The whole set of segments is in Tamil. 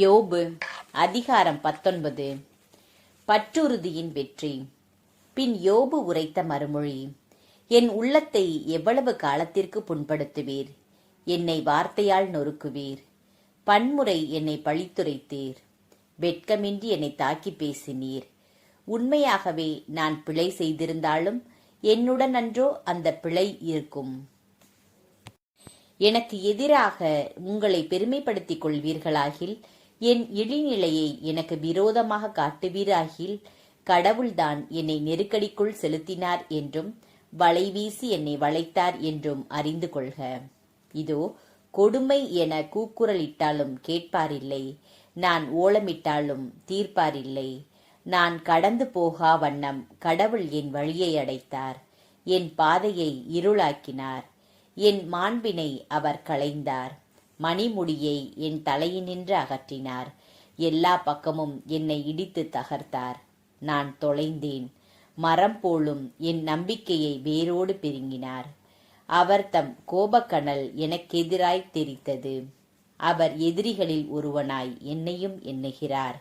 யோபு அதிகாரம் 19. பற்றுறுதியின் வெற்றி. பின் யோபு உரைத்த மறுமொழி. என் உள்ளத்தை எவ்வளவு காலத்திற்கு புண்படுத்துவீர்? என்னை வார்த்தையால் நொறுக்குவீர். பன்முறை என்னை பழித்துரைத்தீர். வெட்கமின்றி என்னை தாக்கி பேசினீர். உண்மையாகவே நான் பிழை செய்திருந்தாலும் என்னுடன் அன்றோ அந்த பிழை இருக்கும். எனக்கு எதிராக உங்களை பெருமைப்படுத்திக் கொள்வீர்களாகில், என் இழிநிலையை எனக்கு விரோதமாக காட்டுவீராகில், கடவுள்தான் என்னை நெருக்கடிக்குள் செலுத்தினார் என்றும் வலைவீசி என்னை வளைத்தார் என்றும் அறிந்து கொள்க. இதோ கொடுமை என கூக்குரலிட்டாலும் கேட்பாரில்லை, நான் ஓலமிட்டாலும் தீர்ப்பாரில்லை. நான் கடந்து போகா வண்ணம் கடவுள் என் வழியை அடைத்தார், என் பாதையை இருளாக்கினார். என் மாண்பினை அவர் களைந்தார், மணிமுடியை என் தலையினின்று அகற்றினார். எல்லா பக்கமும் என்னை இடித்து தகர்த்தார். நான் தொலைந்தேன். மரம் போலும் என் நம்பிக்கையை வேரோடு பிடுங்கினார். அவர் தம் கோபக்கனல் எனக்கெதிராய் தெரித்தது. அவர் எதிரிகளில் ஒருவனாய் என்னையும் எண்ணுகிறார்.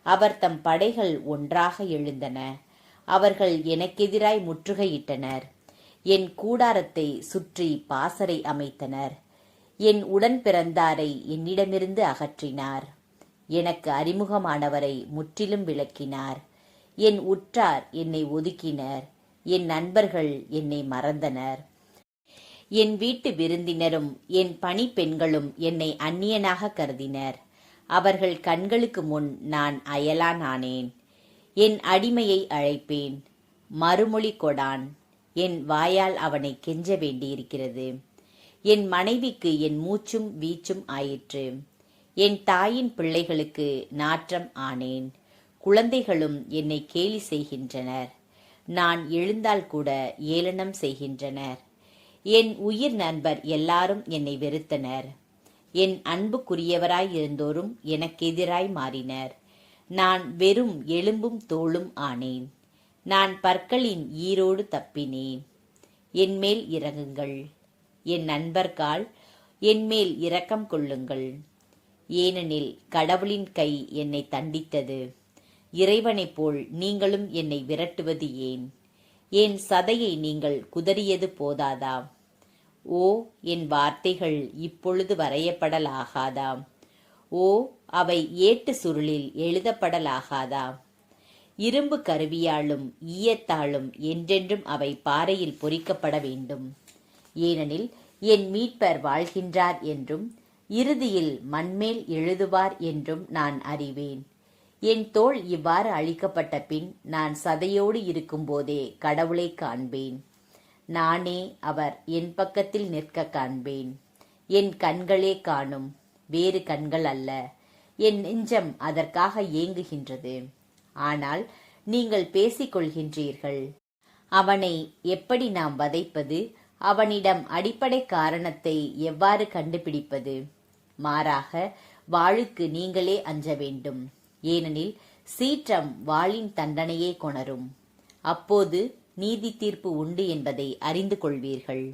அவர் தம் படைகள் ஒன்றாக எழுந்தன. அவர்கள் எனக்கெதிராய் முற்றுகையிட்டனர். என் கூடாரத்தை சுற்றி பாசறை அமைத்தனர். என் உடன் பிறந்தாரை என்னிடமிருந்து அகற்றினார். எனக்கு அறிமுகமானவரை முற்றிலும் விலக்கினார். என் உற்றார் என்னை ஒதுக்கினர். என் நண்பர்கள் என்னை மறந்தனர். என் வீட்டு விருந்தினரும் என் பணிப்பெண்களும் என்னை அந்நியனாக கருதினர். அவர்கள் கண்களுக்கு முன் நான் அயலான் ஆனேன். என் அடிமையை அழைப்பேன், மறுமொழி கொடான். என் வாயால் அவனை கெஞ்ச வேண்டியிருக்கிறது. என் மனைவிக்கு என் மூச்சும் வீச்சும் ஆயிற்று. என் தாயின் பிள்ளைகளுக்கு நாற்றம் ஆனேன். குழந்தைகளும் என்னை கேலி செய்கின்றனர். நான் எழுந்தால் கூட ஏளனம் செய்கின்றனர். என் உயிர் நண்பர் எல்லாரும் என்னை வெறுத்தனர். என் அன்புக்குரியவராய் இருந்தோரும் எனக்கெதிராய் மாறினர். நான் வெறும் எலும்பும் தோளும் ஆனேன். நான் பற்களின் ஈரோடு தப்பினேன். என்மேல் இரங்குங்கள், என் நண்பர்காள், என்மேல் இரக்கம் கொள்ளுங்கள். ஏனெனில் கடவுளின் கை என்னை தண்டித்தது. இறைவனைப் போல் நீங்களும் என்னை விரட்டுவது ஏன்? என் சதையை நீங்கள் குதறியது போதாதா? ஓ, என் வார்த்தைகள் இப்பொழுது வரையப்படலாகாதா? ஓ, அவை ஏட்டு சுருளில் எழுதப்படலாகாதா? இரும்பு கருவியாலும் ஈயத்தாலும் என்றென்றும் அவை பாறையில் பொறிக்கப்பட வேண்டும். ஏனெனில் என் மீட்பர் வாழ்கின்றார் என்றும் இறுதியில் மண்மேல் எழுதுவார் என்றும் நான் அறிவேன். என் தோள் இவ்வாறு அழிக்கப்பட்ட பின் நான் சதையோடு இருக்கும்போதே கடவுளை காண்பேன். நானே அவர் என் பக்கத்தில் நிற்க காண்பேன். என் கண்களே காணும், வேறு கண்கள் அல்ல. என் நெஞ்சம் அதற்காக ஏங்குகின்றது. ஆனால் நீங்கள் பேசிக்கொள்கின்றீர்கள், அவனை எப்படி நாம் வதைப்பது? அவனிடம் அடிப்படை காரணத்தை எவ்வாறு கண்டுபிடிப்பது? மாறாக வாளுக்கு நீங்களே அஞ்ச வேண்டும். ஏனெனில் சீற்றம் வாளின் தண்டனையே கொணரும். அப்போது நீதி தீர்ப்பு உண்டு என்பதை அறிந்து கொள்வீர்கள்.